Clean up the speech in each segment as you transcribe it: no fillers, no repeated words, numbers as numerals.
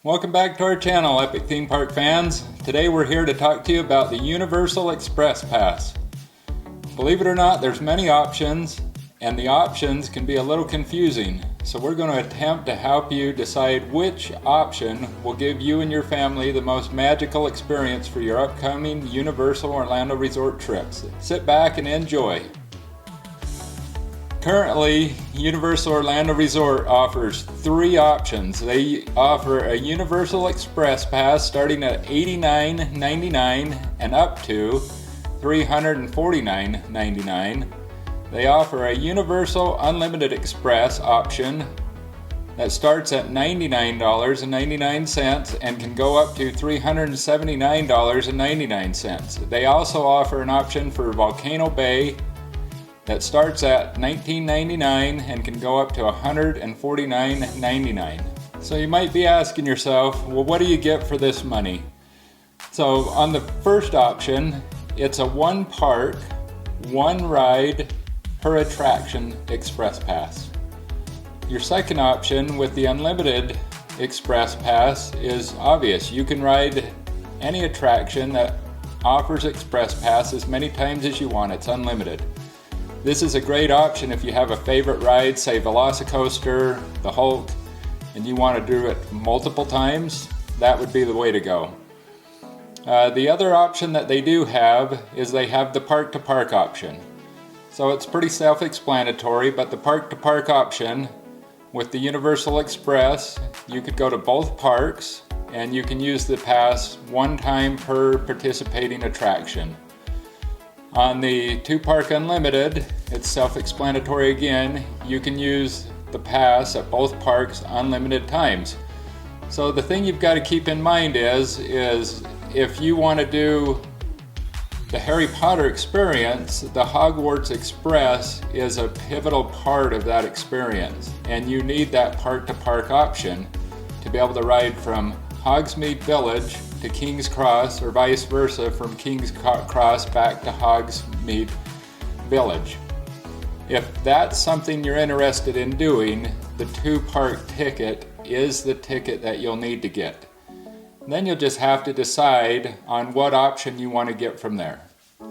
Welcome back to our channel, Epic Theme Park fans. Today we're here to talk to you about the Universal Express Pass. Believe it or not, there's many options, and the options can be a little confusing. So we're going to attempt to help you decide which option will give you and your family the most magical experience for your upcoming Universal Orlando Resort trips. Sit back and enjoy. Currently, Universal Orlando Resort offers three options. They offer a Universal Express Pass starting at $89.99 and up to $349.99. They offer a Universal Unlimited Express option that starts at $99.99 and can go up to $379.99. They also offer an option for Volcano Bay that starts at $19.99 and can go up to $149.99. So you might be asking yourself, well, what do you get for this money? So on the first option, it's a one park, one ride per attraction Express Pass. Your second option with the Unlimited Express Pass is obvious. You can ride any attraction that offers Express Pass as many times as you want. It's unlimited. This is a great option if you have a favorite ride, say Velocicoaster, the Hulk, and you want to do it multiple times. That would be the way to go. The other option that they do have is they have the park-to-park option. So it's pretty self-explanatory, but the park-to-park option with the Universal Express, you could go to both parks and you can use the pass one time per participating attraction. On the two-park Unlimited, it's self-explanatory again. You can use the pass at both parks unlimited times. So the thing you've got to keep in mind is if you want to do the Harry Potter experience, the Hogwarts Express is a pivotal part of that experience. And you need that park-to-park option to be able to ride from Hogsmeade Village to King's Cross, or vice versa from King's Cross back to Hogsmeade Village. If that's something you're interested in doing, the two-park ticket is the ticket that you'll need to get. Then you'll just have to decide on what option you want to get from there.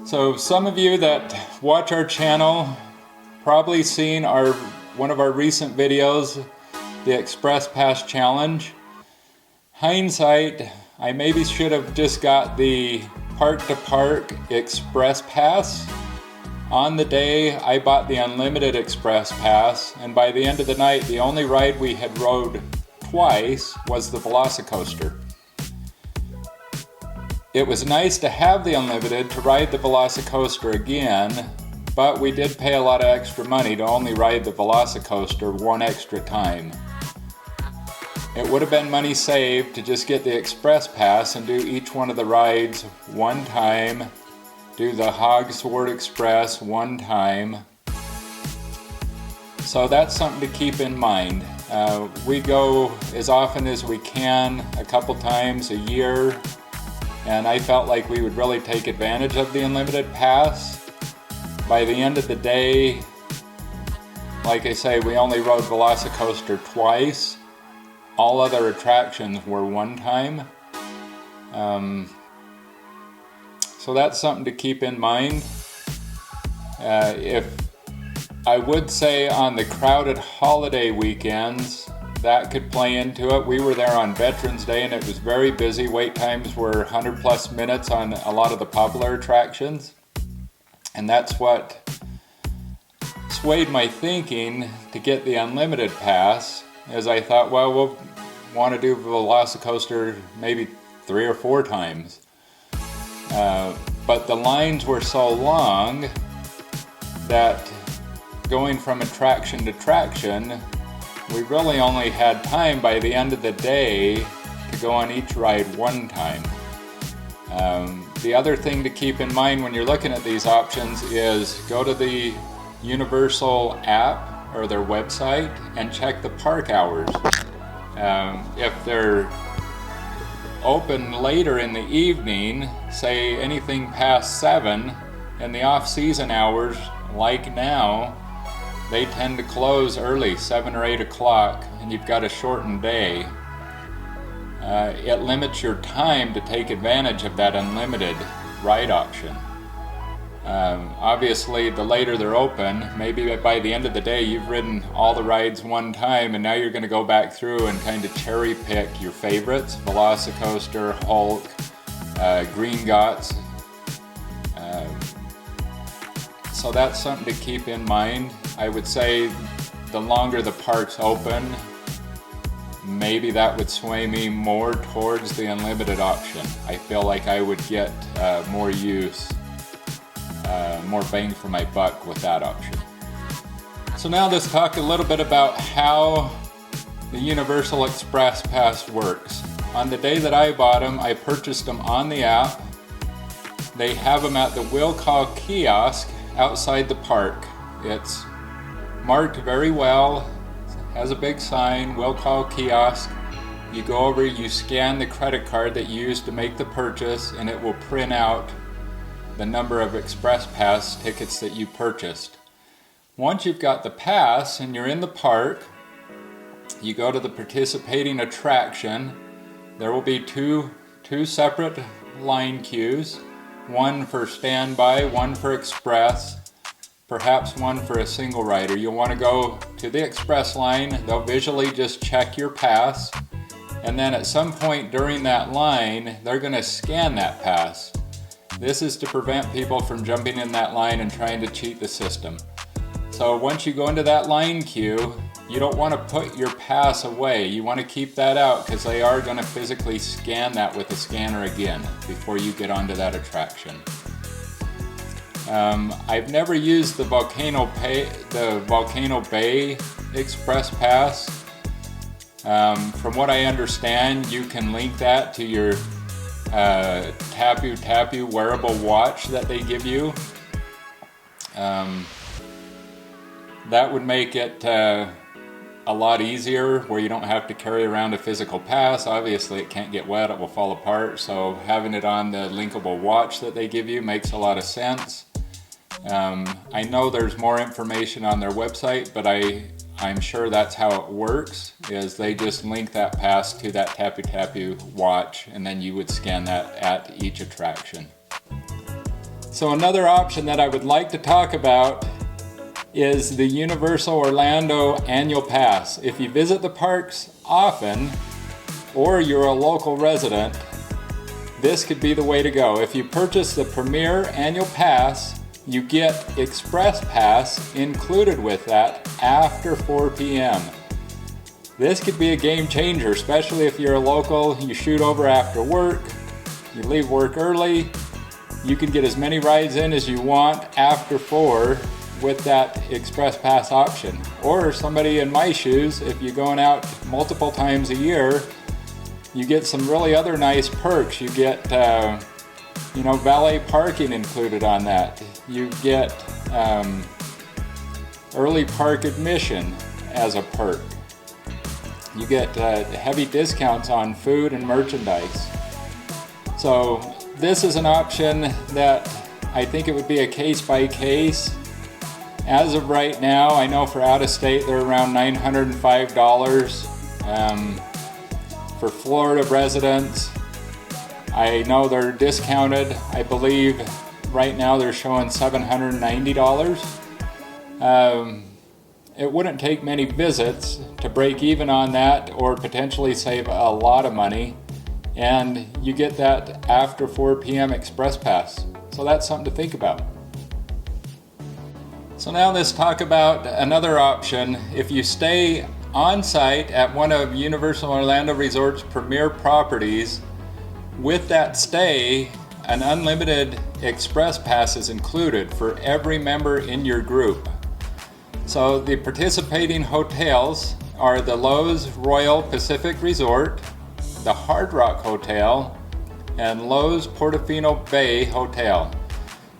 So some of you that watch our channel probably seen one of our recent videos, the Express Pass Challenge. Hindsight, I maybe should have just got the park-to-park Express Pass. On the day, I bought the Unlimited Express Pass, and by the end of the night, the only ride we had rode twice was the Velocicoaster. It was nice to have the Unlimited to ride the Velocicoaster again, but we did pay a lot of extra money to only ride the Velocicoaster one extra time. It would have been money saved to just get the Express Pass and do each one of the rides one time, do the Hogsmeade Express one time. So that's something to keep in mind. We go as often as we can, a couple times a year, and I felt like we would really take advantage of the Unlimited Pass. By the end of the day, like I say, we only rode Velocicoaster twice. All other attractions were one time. So that's something to keep in mind. If I would say on the crowded holiday weekends, that could play into it. We were there on Veterans Day and it was very busy. Wait times were 100+ minutes on a lot of the popular attractions. And that's what swayed my thinking to get the Unlimited Pass, as I thought, well, we'll want to do Velocicoaster maybe 3 or 4 times. But the lines were so long that going from attraction to attraction, we really only had time by the end of the day to go on each ride one time. The other thing to keep in mind when you're looking at these options is go to the Universal app or their website and check the park hours. If they're open later in the evening, say anything past 7, in the off-season hours like now, they tend to close early, 7 or 8 o'clock, and you've got a shortened day. it limits your time to take advantage of that unlimited ride option. Obviously, the later they're open, maybe by the end of the day you've ridden all the rides one time, and now you're going to go back through and kind of cherry pick your favorites: Velocicoaster, Hulk, Gringotts. So that's something to keep in mind. I would say the longer the park's open, maybe that would sway me more towards the unlimited option. I feel like I would get more use, more bang for my buck with that option. So now let's talk a little bit about how the Universal Express Pass works. On the day that I bought them, I purchased them on the app. They have them at the Will Call kiosk outside the park. It's marked very well, has a big sign, Will Call kiosk. You go over, you scan the credit card that you used to make the purchase, and it will print out the number of Express Pass tickets that you purchased. Once you've got the pass and you're in the park, you go to the participating attraction. There will be two separate line queues, one for standby, one for express, perhaps one for a single rider. You'll want to go to the express line. They'll visually just check your pass, and then at some point during that line, they're going to scan that pass. This is to prevent people from jumping in that line and trying to cheat the system. So once you go into that line queue, you don't want to put your pass away. You want to keep that out because they are going to physically scan that with a scanner again before you get onto that attraction. I've never used the Volcano Bay Express Pass. From what I understand, you can link that to your Tapu Tapu wearable watch that they give you. That would make it a lot easier, where you don't have to carry around a physical pass. Obviously it can't get wet, it will fall apart, so having it on the linkable watch that they give you makes a lot of sense. I know there's more information on their website, but I'm sure that's how it works, is they just link that pass to that Tapu Tapu watch, and then you would scan that at each attraction. So another option that I would like to talk about is the Universal Orlando Annual Pass. If you visit the parks often, or you're a local resident, this could be the way to go. If you purchase the Premier Annual Pass, you get Express Pass included with that after 4 p.m. This could be a game changer, especially if you're a local, you shoot over after work, you leave work early, you can get as many rides in as you want after 4 with that Express Pass option. Or somebody in my shoes, if you're going out multiple times a year, you get some really other nice perks. You get valet parking included on that. You get early park admission as a perk. You get heavy discounts on food and merchandise. So this is an option that I think it would be a case by case. As of right now, I know for out of state they're around $905. For Florida residents, I know they're discounted. I believe right now they're showing $790. It wouldn't take many visits to break even on that, or potentially save a lot of money, and you get that after 4 p.m. Express Pass. So that's something to think about. So now let's talk about another option. If you stay on site at one of Universal Orlando Resort's premier properties, with that stay, an unlimited Express Pass is included for every member in your group. So the participating hotels are the Loews Royal Pacific Resort, the Hard Rock Hotel, and Loews Portofino Bay Hotel.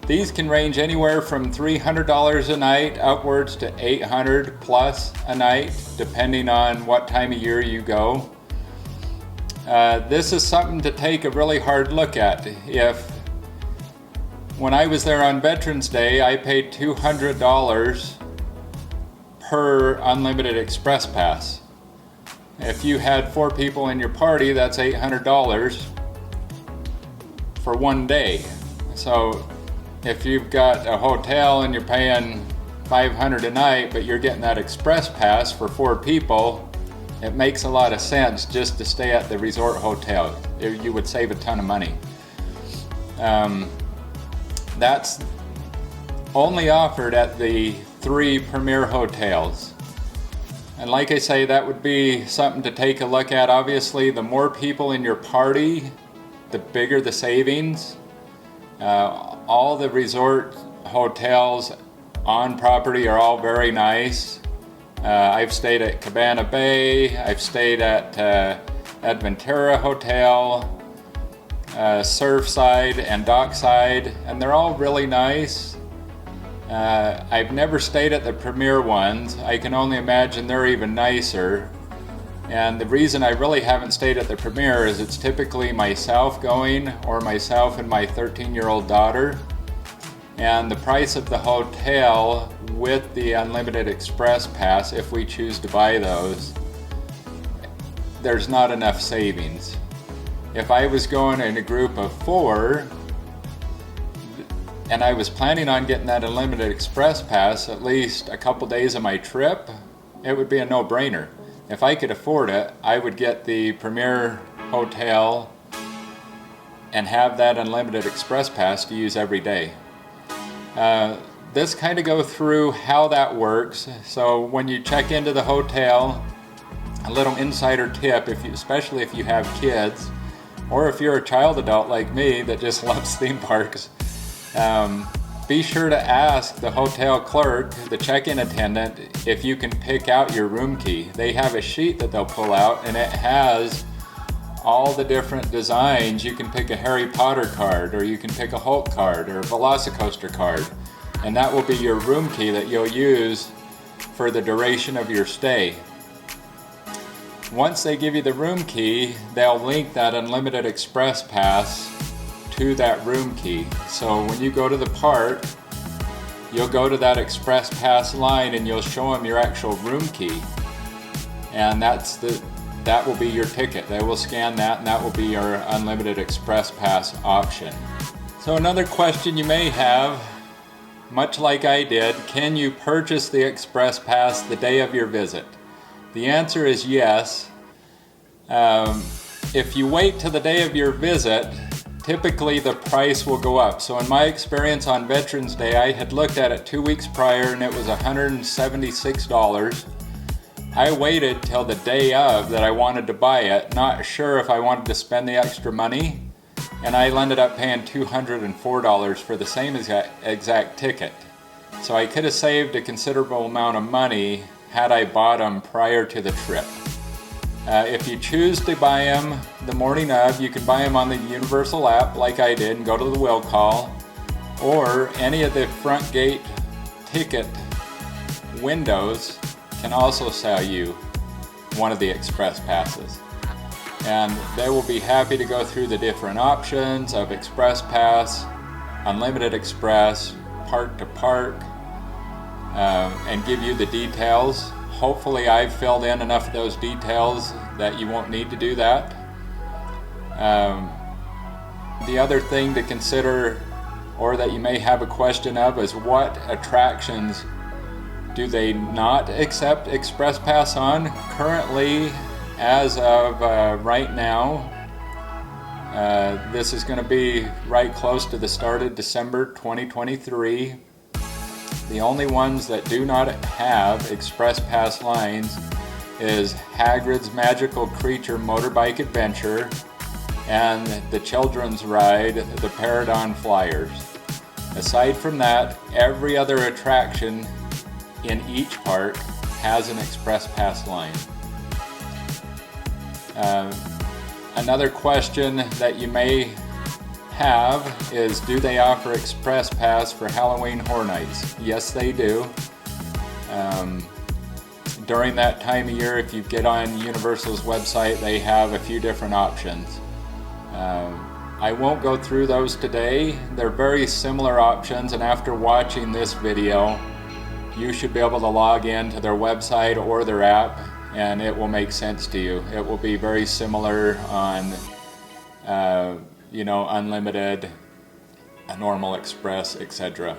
These can range anywhere from $300 a night upwards to $800 plus a night, depending on what time of year you go. This is something to take a really hard look at. When I was there on Veterans Day, I paid $200 per unlimited Express Pass. if you had 4 people in your party, that's $800 for one day. So if you've got a hotel and you're paying $500 a night, but you're getting that express pass for 4 people, it makes a lot of sense just to stay at the resort hotel. You would save a ton of money. That's only offered at the 3 premier hotels. And like I say, that would be something to take a look at. Obviously, the more people in your party, the bigger the savings. All the resort hotels on property are all very nice. I've stayed at Cabana Bay, I've stayed at Adventura Hotel, Surfside and Dockside, and they're all really nice. I've never stayed at the premier ones. I can only imagine they're even nicer. And the reason I really haven't stayed at the premier is it's typically myself going, or myself and my 13-year-old daughter. And the price of the hotel with the unlimited express pass, if we choose to buy those, there's not enough savings. If I was going in a group of 4 and I was planning on getting that unlimited express pass at least a couple days of my trip, it would be a no-brainer. If I could afford it, I would get the premier hotel and have that unlimited express pass to use every day. This kind of go through how that works. So when you check into the hotel, a little insider tip, especially if you have kids, or if you're a child adult like me that just loves theme parks, be sure to ask the hotel clerk, the check-in attendant, if you can pick out your room key. They have a sheet that they'll pull out, and it has all the different designs. You can pick a Harry Potter card, or you can pick a Hulk card, or a Velocicoaster card, and that will be your room key that you'll use for the duration of your stay. Once they give you the room key, they'll link that unlimited express pass to that room key. So when you go to the park, you'll go to that express pass line and you'll show them your actual room key, and that will be your ticket. They will scan that, and that will be your unlimited express pass option. So another question you may have, much like I did, can you purchase the express pass the day of your visit? The answer is yes. If you wait till the day of your visit, typically the price will go up. So in my experience on Veterans Day, I had looked at it 2 weeks prior and it was $176. I waited till the day of that I wanted to buy it, not sure if I wanted to spend the extra money, and I ended up paying $204 for the same exact ticket. So I could have saved a considerable amount of money had I bought them prior to the trip. If you choose to buy them the morning of, you can buy them on the Universal app like I did and go to the will call, or any of the front gate ticket windows can also sell you one of the express passes. And they will be happy to go through the different options of express pass, unlimited express, park to park, and give you the details. Hopefully I've filled in enough of those details that you won't need to do that. The other thing to consider, or that you may have a question of, is what attractions do they not accept express pass on? Currently, as of right now, this is going to be right close to the start of December 2023. The only ones that do not have express pass lines is Hagrid's Magical Creature Motorbike Adventure and the children's ride, the Paradon Flyers. Aside from that, every other attraction in each park has an express pass line. Another question that you may have is, do they offer express pass for Halloween Horror Nights? Yes, they do. During that time of year, if you get on Universal's website, they have a few different options. I won't go through those today. They're very similar options, and after watching this video, you should be able to log in to their website or their app and it will make sense to you. It will be very similar on, unlimited, a normal express, etc.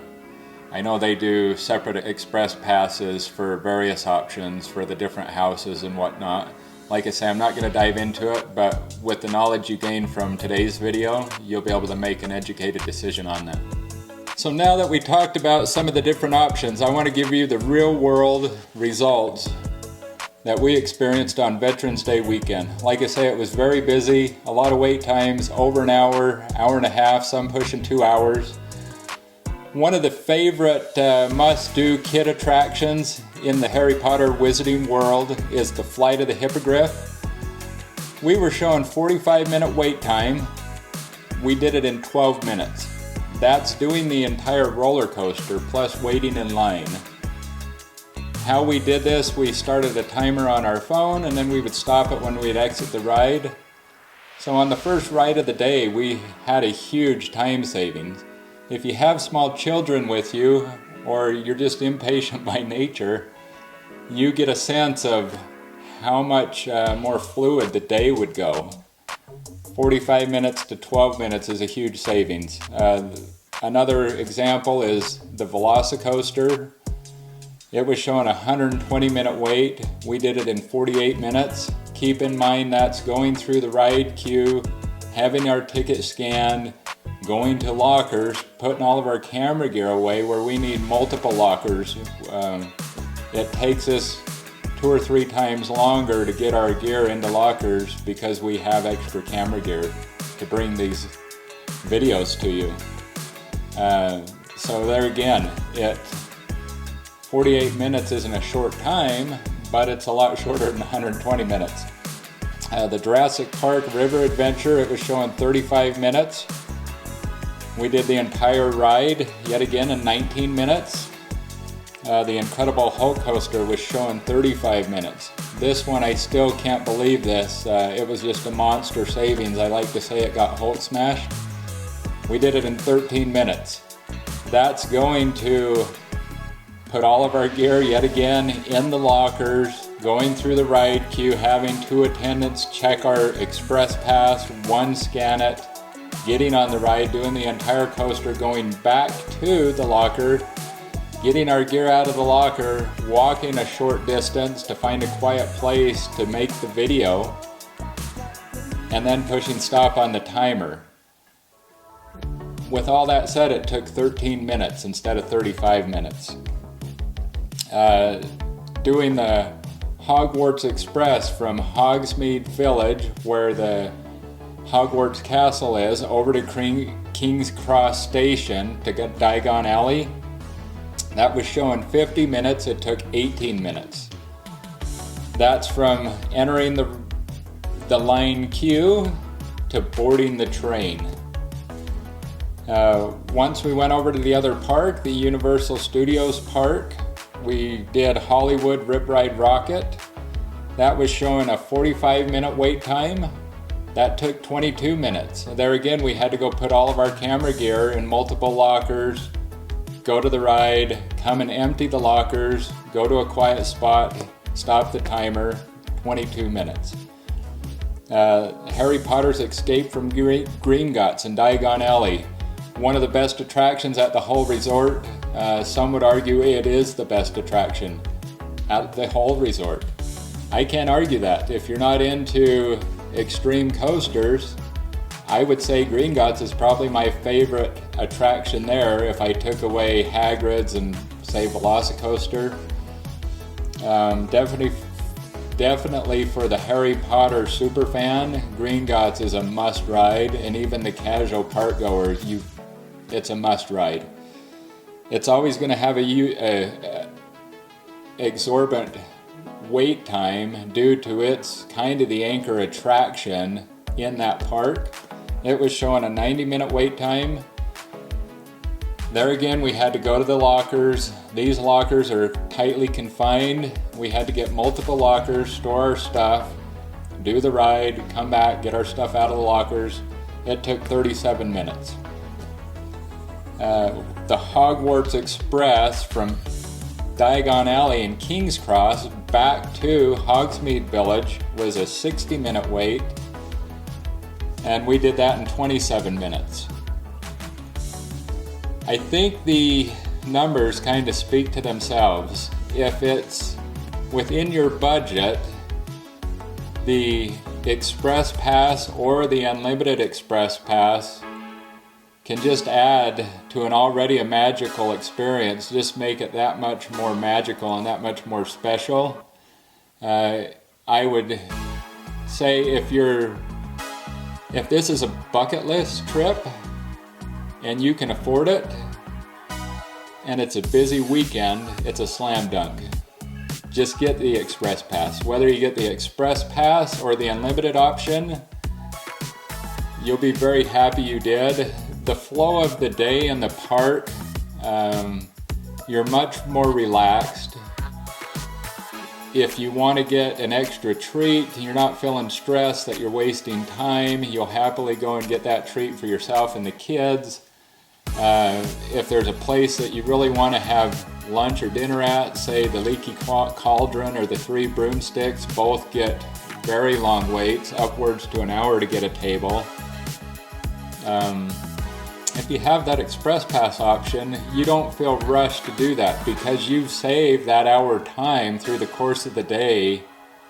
I know they do separate express passes for various options for the different houses and whatnot. Like I say, I'm not going to dive into it, but with the knowledge you gain from today's video, you'll be able to make an educated decision on that. So now that we talked about some of the different options, I want to give you the real world results that we experienced on Veterans Day weekend. Like I say, it was very busy, a lot of wait times, over an hour, hour and a half, some pushing 2 hours. One of the favorite must-do kid attractions in the Harry Potter Wizarding World is the Flight of the Hippogriff. We were showing 45-minute wait time. We did it in 12 minutes. That's doing the entire roller coaster plus waiting in line. How we did this, we started a timer on our phone and then we would stop it when we'd exit the ride. So on the first ride of the day, we had a huge time savings. If you have small children with you, or you're just impatient by nature, you get a sense of how much more fluid the day would go. 45 minutes to 12 minutes is a huge savings. Another example is the Velocicoaster. It was showing a 120-minute wait. We did it in 48 minutes. Keep in mind that's going through the ride queue, having our ticket scanned, going to lockers, putting all of our camera gear away where we need multiple lockers. It takes us 2 or 3 times longer to get our gear into lockers because we have extra camera gear to bring these videos to you. So there again, 48 minutes isn't a short time, but it's a lot shorter than 120 minutes. The Jurassic Park River Adventure, it was showing 35 minutes. We did the entire ride, yet again, in 19 minutes. The Incredible Hulk Coaster was showing 35 minutes. This one, I still can't believe this. It was just a monster savings. I like to say it got Hulk smashed. We did it in 13 minutes. That's going to put all of our gear, yet again, in the lockers, going through the ride queue, having 2 attendants check our express pass, 1 scan it, getting on the ride, doing the entire coaster, going back to the locker, getting our gear out of the locker, walking a short distance to find a quiet place to make the video, and then pushing stop on the timer. With all that said, it took 13 minutes instead of 35 minutes. Doing the Hogwarts Express from Hogsmeade Village, where the Hogwarts Castle is, over to King's Cross Station to get Diagon Alley. That was showing 50 minutes, it took 18 minutes. That's from entering the line queue to boarding the train. Once we went over to the other park, the Universal Studios Park, we did Hollywood Rip Ride Rocket. That was showing a 45-minute wait time. That took 22 minutes. There again, we had to go put all of our camera gear in multiple lockers, go to the ride, come and empty the lockers, go to a quiet spot, stop the timer, 22 minutes. Harry Potter's Escape from Gringotts in Diagon Alley, one of the best attractions at the whole resort. Some would argue it is the best attraction at the whole resort. I can't argue that. If you're not into extreme coasters, I would say Gringotts is probably my favorite attraction there if I took away Hagrid's and say Velocicoaster. Definitely for the Harry Potter superfan, Gringotts is a must ride, and even the casual park goer, it's a must ride. It's always going to have a exorbitant wait time due to its kind of the anchor attraction in that park. It was showing a 90-minute wait time. There again, we had to go to the lockers. These lockers are tightly confined. We had to get multiple lockers, store our stuff, do the ride, come back, get our stuff out of the lockers. It took 37 minutes. The Hogwarts Express from Diagon Alley in King's Cross, back to Hogsmeade Village was a 60-minute wait, and we did that in 27 minutes. I think the numbers kind of speak to themselves. If it's within your budget, the Express Pass or the Unlimited Express Pass can just add to an already a magical experience, just make it that much more magical and that much more special. I would say if this is a bucket list trip and you can afford it and it's a busy weekend, it's a slam dunk. Just get the Express Pass. Whether you get the Express Pass or the Unlimited option, you'll be very happy you did. The flow of the day in the park, you're much more relaxed. If you want to get an extra treat, you're not feeling stressed that you're wasting time, you'll happily go and get that treat for yourself and the kids. If there's a place that you really want to have lunch or dinner at, say the Leaky Cauldron or the Three Broomsticks, both get very long waits, upwards to an hour to get a table. If you have that Express Pass option, you don't feel rushed to do that because you've saved that hour time through the course of the day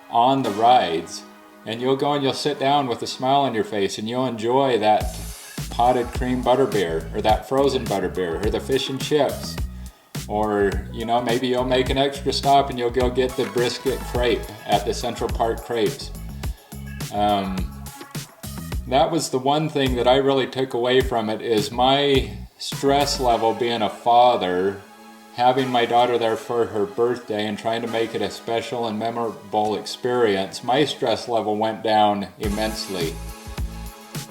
on the rides. And you'll go and you'll sit down with a smile on your face and you'll enjoy that potted cream butterbeer or that frozen butterbeer or the fish and chips. Or, maybe you'll make an extra stop and you'll go get the brisket crepe at the Central Park Crepes. That was the one thing that I really took away from it, is my stress level being a father, having my daughter there for her birthday and trying to make it a special and memorable experience. My stress level went down immensely.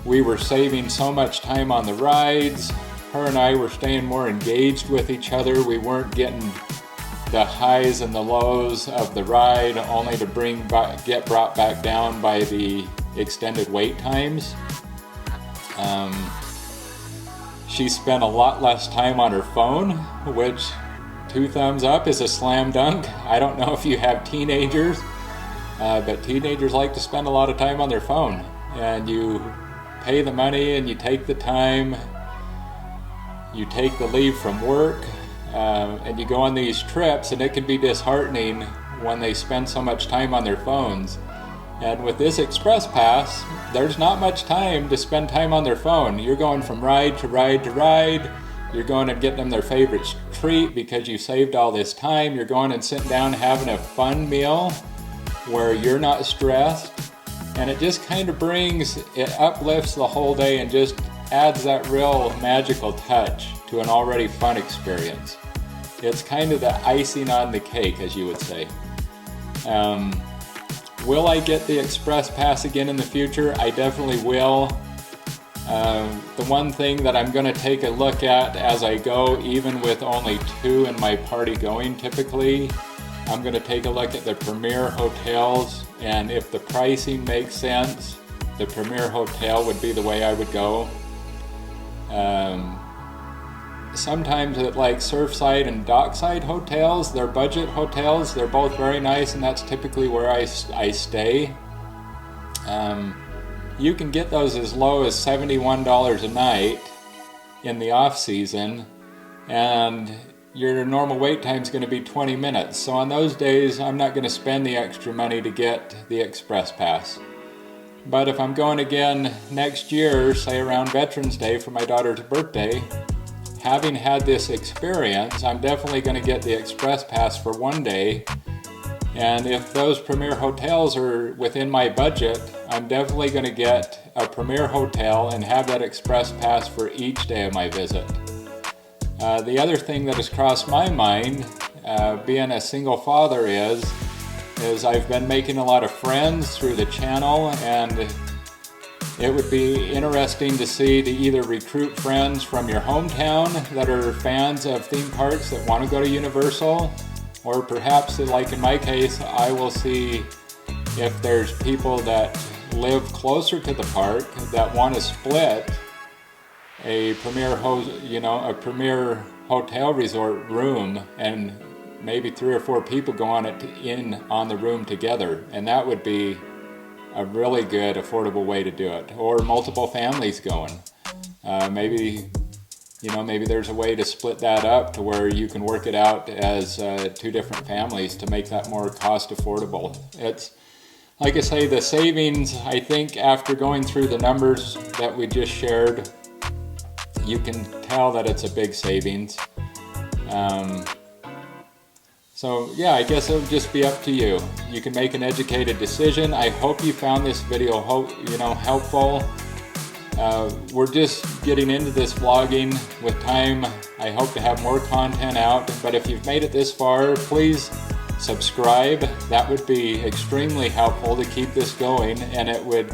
We were saving so much time on the rides. Her and I were staying more engaged with each other. We weren't getting the highs and the lows of the ride only to get brought back down by the extended wait times. She spent a lot less time on her phone, which 2 thumbs up is a slam dunk. I don't know if you have teenagers, but teenagers like to spend a lot of time on their phone. And you pay the money and you take the time, you take the leave from work, and you go on these trips, and it can be disheartening when they spend so much time on their phones. And with this Express Pass, there's not much time to spend time on their phone. You're going from ride to ride to ride. You're going and getting them their favorite treat because you saved all this time. You're going and sitting down having a fun meal where you're not stressed. And it just kind of uplifts the whole day and just adds that real magical touch to an already fun experience. It's kind of the icing on the cake, as you would say. Will I get the Express Pass again in the future? I definitely will. The one thing that I'm going to take a look at as I go, even with only 2 in my party going typically, I'm going to take a look at the Premier hotels, and if the pricing makes sense, the Premier hotel would be the way I would go. Sometimes at like Surfside and Dockside hotels, they're budget hotels, they're both very nice, and that's typically where I stay. You can get those as low as $71 a night in the off season, and your normal wait time is going to be 20 minutes. So on those days, I'm not going to spend the extra money to get the Express Pass. But if I'm going again next year, say around Veterans Day for my daughter's birthday, having had this experience, I'm definitely going to get the Express Pass for one day. And if those Premier hotels are within my budget, I'm definitely going to get a Premier hotel and have that Express Pass for each day of my visit. The other thing that has crossed my mind, being a single father, is I've been making a lot of friends through the channel, and it would be interesting to either recruit friends from your hometown that are fans of theme parks that want to go to Universal, or perhaps, like in my case, I will see if there's people that live closer to the park that want to split a Premier hotel resort room and maybe 3 or 4 people go on the room together, and that would be a really good affordable way to do it. Or multiple families going. Maybe there's a way to split that up to where you can work it out as 2 different families to make that more cost affordable. It's like I say, the savings, I think after going through the numbers that we just shared, you can tell that it's a big savings. So yeah, I guess it would just be up to you. You can make an educated decision. I hope you found this video helpful. We're just getting into this vlogging. With time, I hope to have more content out. But if you've made it this far, please subscribe. That would be extremely helpful to keep this going, and it would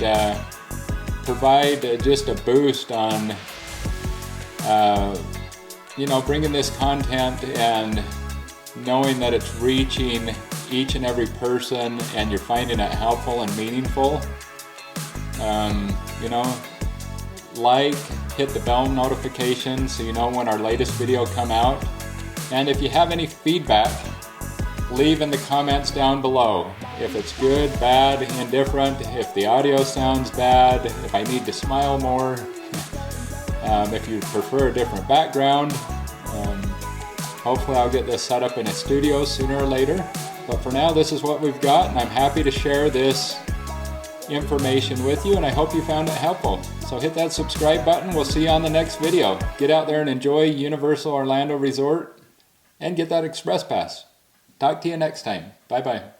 provide just a boost on bringing this content and knowing that it's reaching each and every person and you're finding it helpful and meaningful. Hit the bell notification so you know when our latest video come out. And if you have any feedback, leave in the comments down below. If it's good, bad, indifferent, if the audio sounds bad, if I need to smile more, if you prefer a different background. Hopefully I'll get this set up in a studio sooner or later. But for now, this is what we've got, and I'm happy to share this information with you, and I hope you found it helpful. So hit that subscribe button. We'll see you on the next video. Get out there and enjoy Universal Orlando Resort and get that Express Pass. Talk to you next time. Bye-bye.